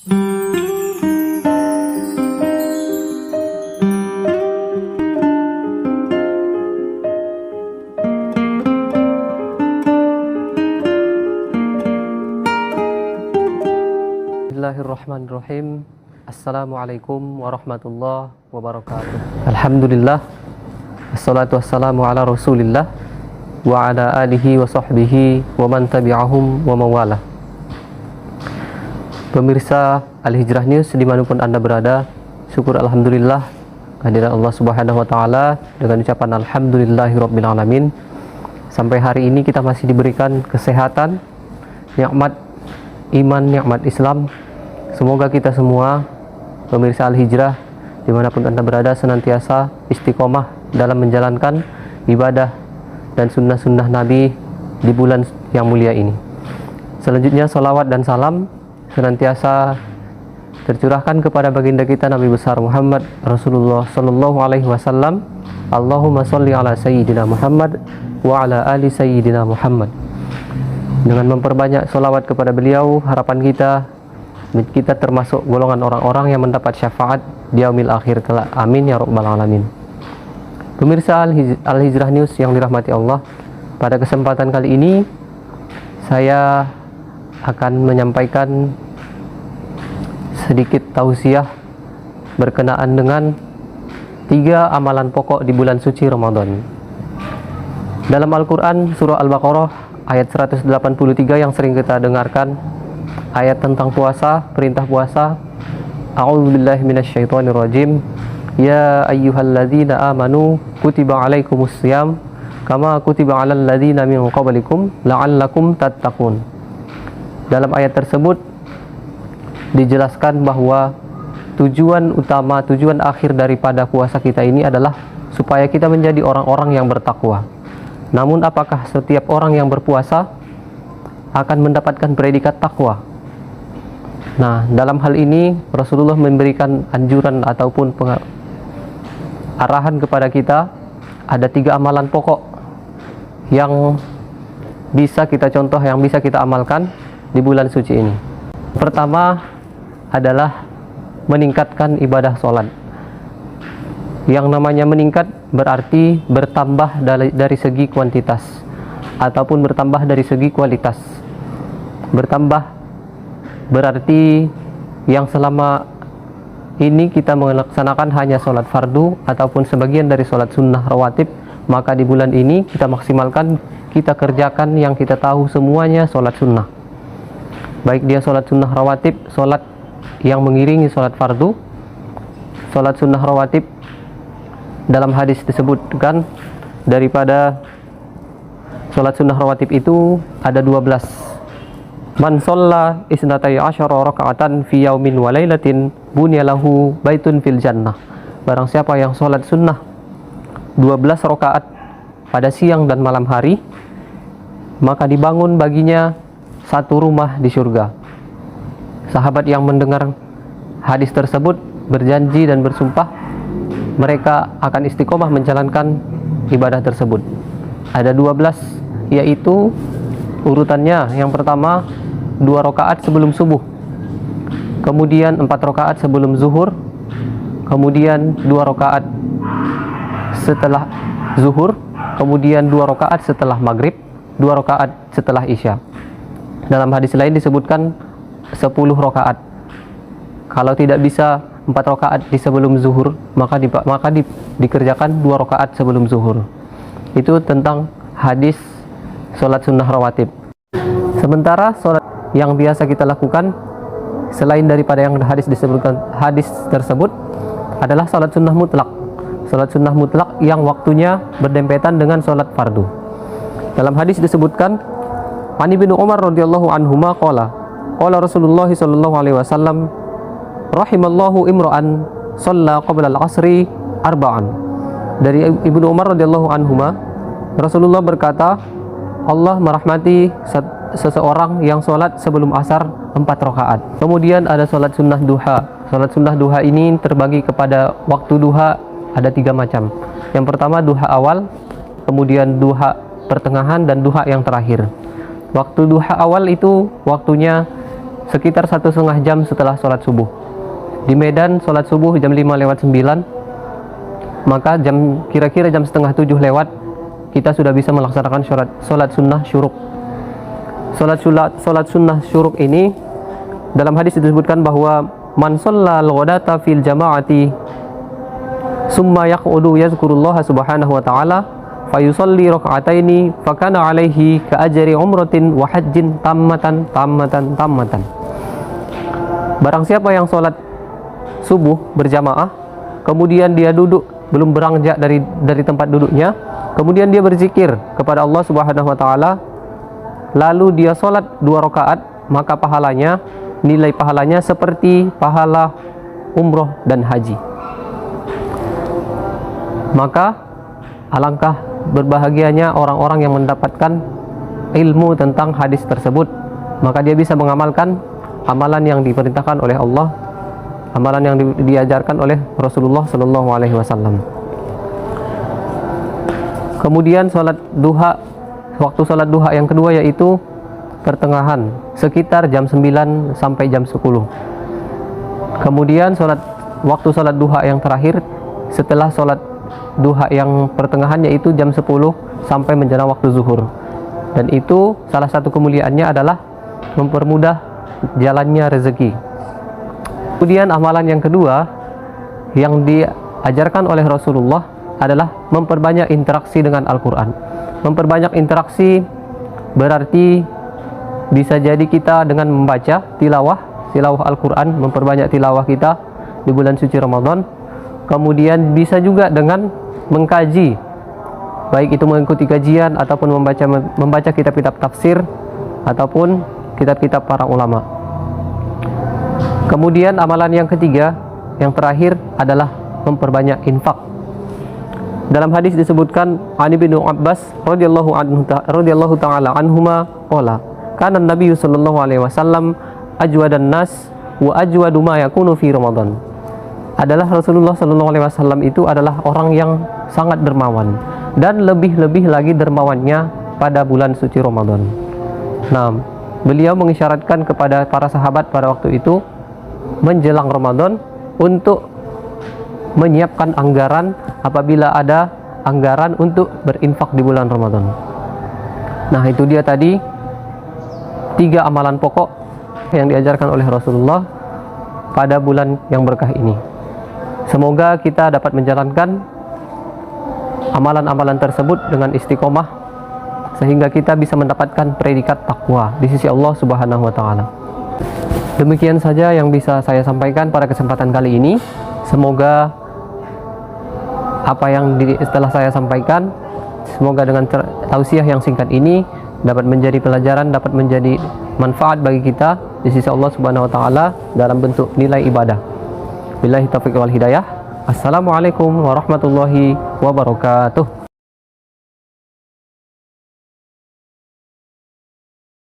Bismillahirrahmanirrahim. Assalamualaikum warahmatullahi wabarakatuh. Alhamdulillah, wassalatu wassalamu ala rasulillah wa ala alihi wa sahbihi wa man tabi'ahum wa mawala. Pemirsa Al-Hijrah News dimanapun Anda berada, syukur alhamdulillah kehadiran Allah subhanahu wa ta'ala dengan ucapan alhamdulillahirabbil alamin. Sampai hari ini kita masih diberikan kesehatan, nikmat iman, nikmat Islam. Semoga kita semua pemirsa Al-Hijrah dimanapun Anda berada senantiasa istiqomah dalam menjalankan ibadah dan sunnah-sunnah Nabi di bulan yang mulia ini. Selanjutnya salawat dan salam senantiasa tercurahkan kepada baginda kita Nabi besar Muhammad Rasulullah Sallallahu Alaihi Wasallam. Allahumma sholli ala Sayyidina Muhammad wa ala ali Sayyidina Muhammad. Dengan memperbanyak salawat kepada beliau, harapan kita termasuk golongan orang-orang yang mendapat syafaat di yaumil akhir kelak. Amin ya rabbal alamin. Pemirsa Al-Hijrah News yang dirahmati Allah, pada kesempatan kali ini saya akan menyampaikan sedikit tausiah berkenaan dengan 3 amalan pokok di bulan suci Ramadan. Dalam Al-Quran surah Al-Baqarah ayat 183 yang sering kita dengarkan, ayat tentang puasa, perintah puasa. A'udzubillahi minasyaitonirrajim. Ya ayyuhalladzina amanu kutiba alaikumussyam kama kutiba alal ladzina min qablikum la'allakum tattaqun. Dalam ayat tersebut dijelaskan bahwa tujuan utama, tujuan akhir daripada puasa kita ini adalah supaya kita menjadi orang-orang yang bertakwa. Namun apakah setiap orang yang berpuasa akan mendapatkan predikat takwa? Nah, dalam hal ini Rasulullah memberikan anjuran ataupun arahan kepada kita. Ada 3 amalan pokok yang bisa kita contoh, yang bisa kita amalkan di bulan suci ini. Pertama adalah meningkatkan ibadah sholat. Yang namanya meningkat berarti bertambah dari segi kuantitas ataupun bertambah dari segi kualitas. Bertambah berarti yang selama ini kita melaksanakan hanya sholat fardu ataupun sebagian dari sholat sunnah rawatib, maka di bulan ini kita maksimalkan, kita kerjakan yang kita tahu semuanya sholat sunnah. Baik dia sholat sunnah rawatib, sholat yang mengiringi sholat fardu. Sholat sunnah rawatib dalam hadis disebutkan daripada sholat sunnah rawatib itu ada 12. Man sholla isnatai asyara raka'atan fi yaumin wa lailatin bunyalahu baitun fil jannah. Barang siapa yang sholat sunnah 12 rakaat pada siang dan malam hari, maka dibangun baginya satu rumah di surga. Sahabat yang mendengar hadis tersebut berjanji dan bersumpah mereka akan istiqomah menjalankan ibadah tersebut. Ada 12, yaitu urutannya. Yang pertama 2 rakaat sebelum subuh, kemudian 4 rakaat sebelum zuhur, kemudian 2 rakaat setelah zuhur, kemudian 2 rakaat setelah maghrib, 2 rakaat setelah isya. Dalam hadis lain disebutkan 10 rakaat. Kalau tidak bisa 4 rakaat di sebelum zuhur, maka dikerjakan 2 rakaat sebelum zuhur. Itu tentang hadis sholat sunnah rawatib. Sementara sholat yang biasa kita lakukan selain daripada yang hadis disebutkan hadis tersebut adalah sholat sunnah mutlak. Sholat sunnah mutlak yang waktunya berdempetan dengan sholat fardu. Dalam hadis disebutkan, Ani bin Umar radhiyallahu anhuma qala Rasulullah sallallahu alaihi wasallam, rahimallahu imra'an shalla qabla al-'asri arba'an. Dari Ibnu Umar radhiyallahu anhuma, Rasulullah berkata, Allah merahmati seseorang yang sholat sebelum asar 4 rakaat. Kemudian ada sholat sunnah duha. Sholat sunnah duha ini terbagi kepada waktu duha ada 3 macam. Yang pertama duha awal, kemudian duha pertengahan, dan duha yang terakhir. Waktu duha awal itu waktunya sekitar 1,5 jam setelah sholat subuh. Di Medan sholat subuh jam 5:09, maka kira-kira jam setengah 7 lewat kita sudah bisa melaksanakan sholat sunnah syuruk. Sholat sunnah syuruk ini dalam hadis disebutkan bahwa man shallal ghadata fil jama'ati summa yaq'udu yazkurullaha subhanahu wa ta'ala fayusalli raka'ataini fakana alaihi ka ajri umratin wa hajjin tammatan. Barang siapa yang sholat subuh berjamaah, kemudian dia duduk belum beranjak dari tempat duduknya, kemudian dia berzikir kepada Allah subhanahu wa ta'ala, lalu dia sholat 2 rakaat, maka nilai pahalanya seperti pahala umroh dan haji. Maka alangkah berbahagianya orang-orang yang mendapatkan ilmu tentang hadis tersebut, maka dia bisa mengamalkan amalan yang diperintahkan oleh Allah, amalan yang diajarkan oleh Rasulullah Shallallahu Alaihi Wasallam. Kemudian waktu sholat duha yang kedua yaitu pertengahan, sekitar jam 9 sampai jam 10. Kemudian waktu sholat duha yang terakhir setelah sholat duha yang pertengahan yaitu jam 10 sampai menjelang waktu zuhur. Dan itu salah satu kemuliaannya adalah mempermudah jalannya rezeki. Kemudian amalan yang kedua yang diajarkan oleh Rasulullah adalah memperbanyak interaksi dengan Al-Quran. Memperbanyak interaksi berarti bisa jadi kita dengan membaca tilawah Al-Quran, memperbanyak tilawah kita di bulan suci Ramadan. Kemudian bisa juga dengan mengkaji, baik itu mengikuti kajian ataupun membaca kitab-kitab tafsir ataupun kitab-kitab para ulama. Kemudian amalan yang ketiga, yang terakhir adalah memperbanyak infak. Dalam hadis disebutkan Ani bin Abbas radhiyallahu taala anhuma qala kana Nabi sallallahu alaihi wasallam ajwadan nas wa ajwadu ma yakunu fi Ramadan. Adalah Rasulullah sallallahu alaihi wasallam itu adalah orang yang sangat dermawan dan lebih-lebih lagi dermawannya pada bulan suci Ramadan. Nah, beliau mengisyaratkan kepada para sahabat pada waktu itu menjelang Ramadan untuk menyiapkan anggaran apabila ada anggaran untuk berinfak di bulan Ramadan. Nah, itu dia tadi 3 amalan pokok yang diajarkan oleh Rasulullah pada bulan yang berkah ini. Semoga kita dapat menjalankan amalan-amalan tersebut dengan istiqomah sehingga kita bisa mendapatkan predikat takwa di sisi Allah Subhanahu wa taala. Demikian saja yang bisa saya sampaikan pada kesempatan kali ini. Semoga apa yang setelah saya sampaikan, semoga dengan tausiah yang singkat ini dapat menjadi pelajaran, dapat menjadi manfaat bagi kita di sisi Allah Subhanahu wa taala dalam bentuk nilai ibadah. Billahi taufiq wal hidayah. Assalamualaikum warahmatullahi wabarakatuh.